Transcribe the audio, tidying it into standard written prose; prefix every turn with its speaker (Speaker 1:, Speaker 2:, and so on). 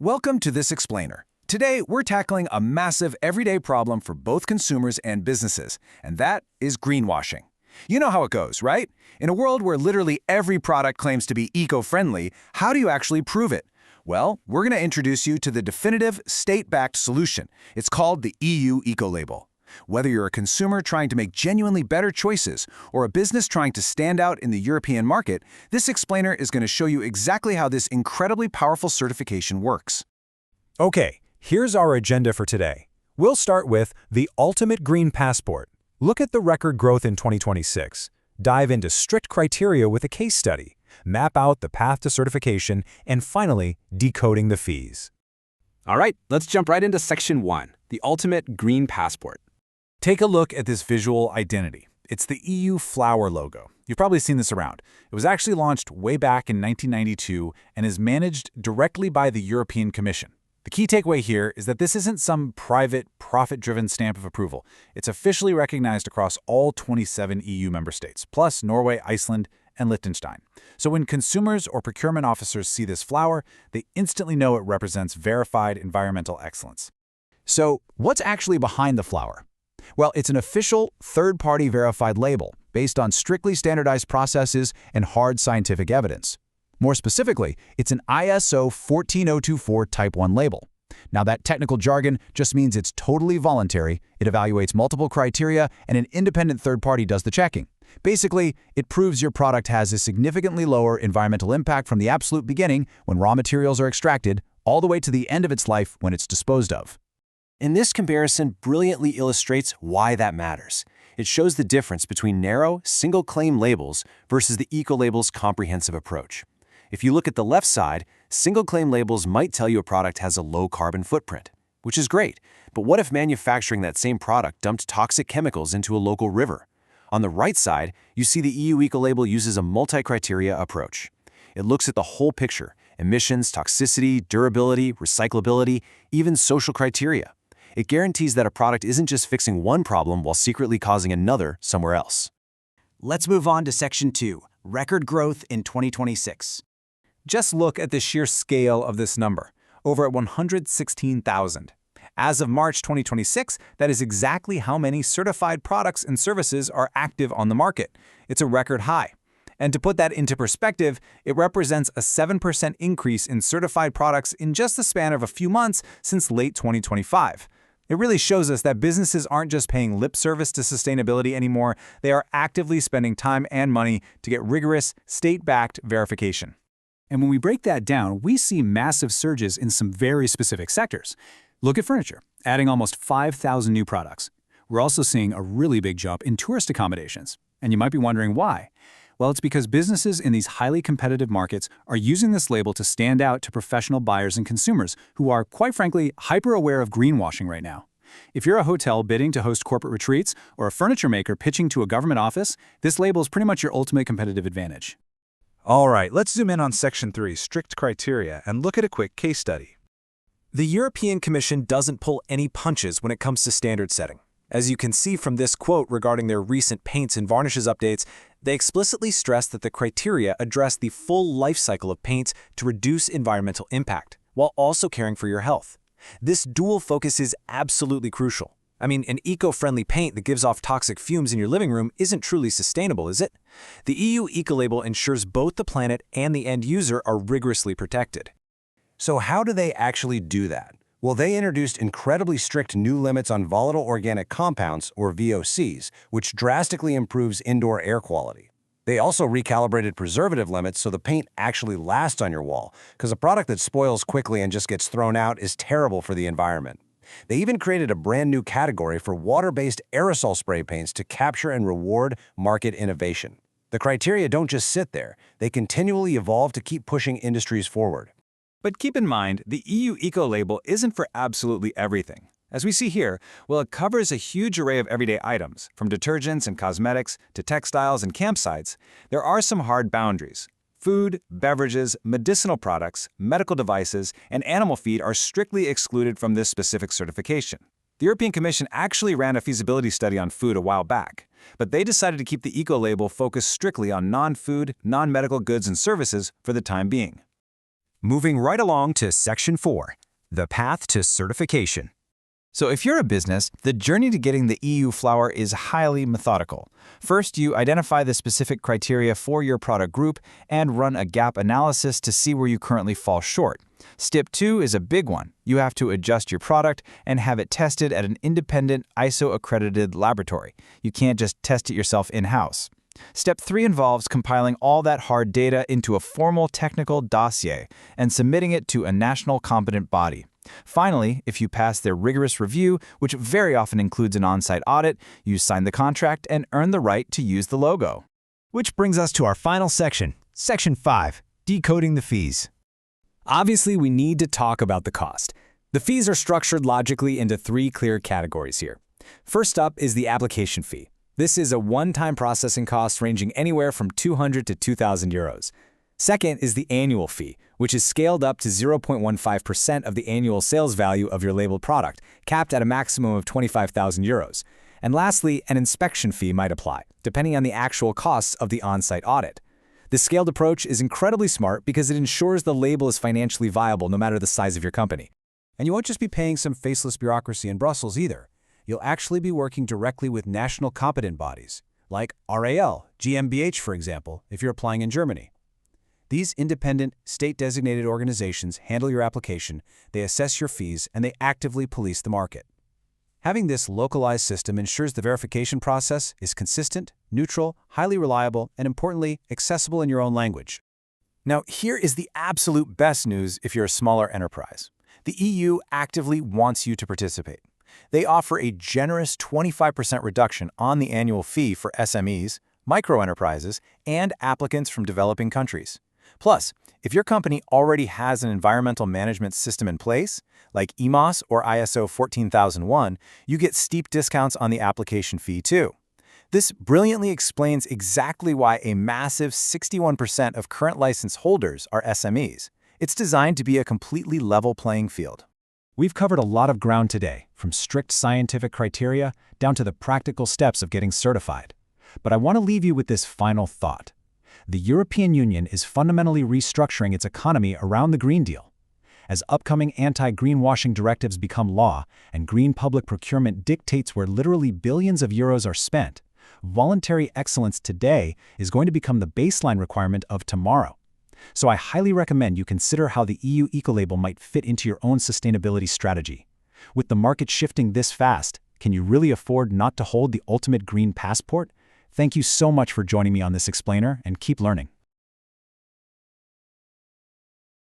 Speaker 1: Welcome to This Explainer. Today, we're tackling a massive everyday problem for both consumers and businesses, and that is greenwashing. You know how it goes, right? In a world where literally every product claims to be eco-friendly, how do you actually prove it? Well, we're going to introduce you to the definitive, state-backed solution. It's called the EU Ecolabel. Whether you're a consumer trying to make genuinely better choices or a business trying to stand out in the European market, this explainer is going to show you exactly how this incredibly powerful certification works.
Speaker 2: Okay, here's our agenda for today. We'll start with the ultimate green passport. Look at the record growth in 2026. Dive into strict criteria with a case study. Map out the path to certification, and finally, decoding the fees.
Speaker 3: All right, let's jump right into Section 1, the ultimate green passport.
Speaker 1: Take a look at this visual identity. It's the EU flower logo. You've probably seen this around. It was actually launched way back in 1992 and is managed directly by the European Commission. The key takeaway here is that this isn't some private, profit-driven stamp of approval. It's officially recognized across all 27 EU member states, plus Norway, Iceland, and Liechtenstein. So when consumers or procurement officers see this flower, they instantly know it represents verified environmental excellence. So what's actually behind the flower? Well, it's an official, third-party verified label based on strictly standardized processes and hard scientific evidence. More specifically, it's an ISO 14024 Type 1 label. Now, that technical jargon just means it's totally voluntary, it evaluates multiple criteria, and an independent third party does the checking. Basically, it proves your product has a significantly lower environmental impact from the absolute beginning, when raw materials are extracted, all the way to the end of its life when it's disposed of.
Speaker 4: And this comparison brilliantly illustrates why that matters. It shows the difference between narrow, single-claim labels versus the Ecolabel's comprehensive approach. If you look at the left side, single-claim labels might tell you a product has a low carbon footprint, which is great. But what if manufacturing that same product dumped toxic chemicals into a local river? On the right side, you see the EU Ecolabel uses a multi-criteria approach. It looks at the whole picture: emissions, toxicity, durability, recyclability, even social criteria. It guarantees that a product isn't just fixing one problem while secretly causing another somewhere else.
Speaker 5: Let's move on to Section 2, record growth in 2026.
Speaker 2: Just look at the sheer scale of this number, over 116,000. As of March 2026, that is exactly how many certified products and services are active on the market. It's a record high. And to put that into perspective, it represents a 7% increase in certified products in just the span of a few months since late 2025. It really shows us that businesses aren't just paying lip service to sustainability anymore, they are actively spending time and money to get rigorous, state-backed verification.
Speaker 6: And when we break that down, we see massive surges in some very specific sectors. Look at furniture, adding almost 5,000 new products. We're also seeing a really big jump in tourist accommodations. And you might be wondering why. Well, it's because businesses in these highly competitive markets are using this label to stand out to professional buyers and consumers who are, quite frankly, hyper-aware of greenwashing right now. If you're a hotel bidding to host corporate retreats or a furniture maker pitching to a government office, this label is pretty much your ultimate competitive advantage.
Speaker 2: All right, let's zoom in on Section 3, strict criteria, and look at a quick case study.
Speaker 7: The European Commission doesn't pull any punches when it comes to standard setting. As you can see from this quote regarding their recent paints and varnishes updates, they explicitly stress that the criteria address the full life cycle of paints to reduce environmental impact, while also caring for your health. This dual focus is absolutely crucial. I mean, an eco-friendly paint that gives off toxic fumes in your living room isn't truly sustainable, is it? The EU Ecolabel ensures both the planet and the end user are rigorously protected.
Speaker 4: So how do they actually do that? Well, they introduced incredibly strict new limits on volatile organic compounds, or VOCs, which drastically improves indoor air quality. They also recalibrated preservative limits so the paint actually lasts on your wall, because a product that spoils quickly and just gets thrown out is terrible for the environment. They even created a brand new category for water-based aerosol spray paints to capture and reward market innovation. The criteria don't just sit there, they continually evolve to keep pushing industries forward.
Speaker 1: But keep in mind, the EU Ecolabel isn't for absolutely everything. As we see here, while it covers a huge array of everyday items, from detergents and cosmetics to textiles and campsites, there are some hard boundaries. Food, beverages, medicinal products, medical devices, and animal feed are strictly excluded from this specific certification. The European Commission actually ran a feasibility study on food a while back, but they decided to keep the Ecolabel focused strictly on non-food, non-medical goods and services for the time being.
Speaker 2: Moving right along to Section 4, the path to certification. So if you're a business, the journey to getting the EU flower is highly methodical. First, you identify the specific criteria for your product group and run a gap analysis to see where you currently fall short. Step 2 is a big one. You have to adjust your product and have it tested at an independent ISO-accredited laboratory. You can't just test it yourself in-house. Step 3 involves compiling all that hard data into a formal technical dossier and submitting it to a national competent body. Finally, if you pass their rigorous review, which very often includes an on-site audit, you sign the contract and earn the right to use the logo.
Speaker 5: Which brings us to our final section, Section 5, decoding the fees.
Speaker 6: Obviously, we need to talk about the cost. The fees are structured logically into 3 clear categories here. First up is the application fee. This is a one-time processing cost ranging anywhere from 200 to 2,000 euros. Second is the annual fee, which is scaled up to 0.15% of the annual sales value of your labeled product, capped at a maximum of 25,000 euros. And lastly, an inspection fee might apply, depending on the actual costs of the on-site audit. This scaled approach is incredibly smart because it ensures the label is financially viable no matter the size of your company.
Speaker 7: And you won't just be paying some faceless bureaucracy in Brussels either. You'll actually be working directly with national competent bodies, like RAL, GmbH, for example, if you're applying in Germany. These independent, state-designated organizations handle your application, they assess your fees, and they actively police the market. Having this localized system ensures the verification process is consistent, neutral, highly reliable, and importantly, accessible in your own language.
Speaker 2: Now, here is the absolute best news if you're a smaller enterprise. The EU actively wants you to participate. They offer a generous 25% reduction on the annual fee for SMEs, micro-enterprises, and applicants from developing countries. Plus, if your company already has an environmental management system in place, like EMOS or ISO 14001, you get steep discounts on the application fee too. This brilliantly explains exactly why a massive 61% of current license holders are SMEs. It's designed to be a completely level playing field.
Speaker 6: We've covered a lot of ground today, from strict scientific criteria down to the practical steps of getting certified. But I want to leave you with this final thought. The European Union is fundamentally restructuring its economy around the Green Deal. As upcoming anti-greenwashing directives become law and green public procurement dictates where literally billions of euros are spent, voluntary excellence today is going to become the baseline requirement of tomorrow. So I highly recommend you consider how the EU Ecolabel might fit into your own sustainability strategy. With the market shifting this fast, can you really afford not to hold the ultimate green passport? Thank you so much for joining me on this explainer, and keep learning.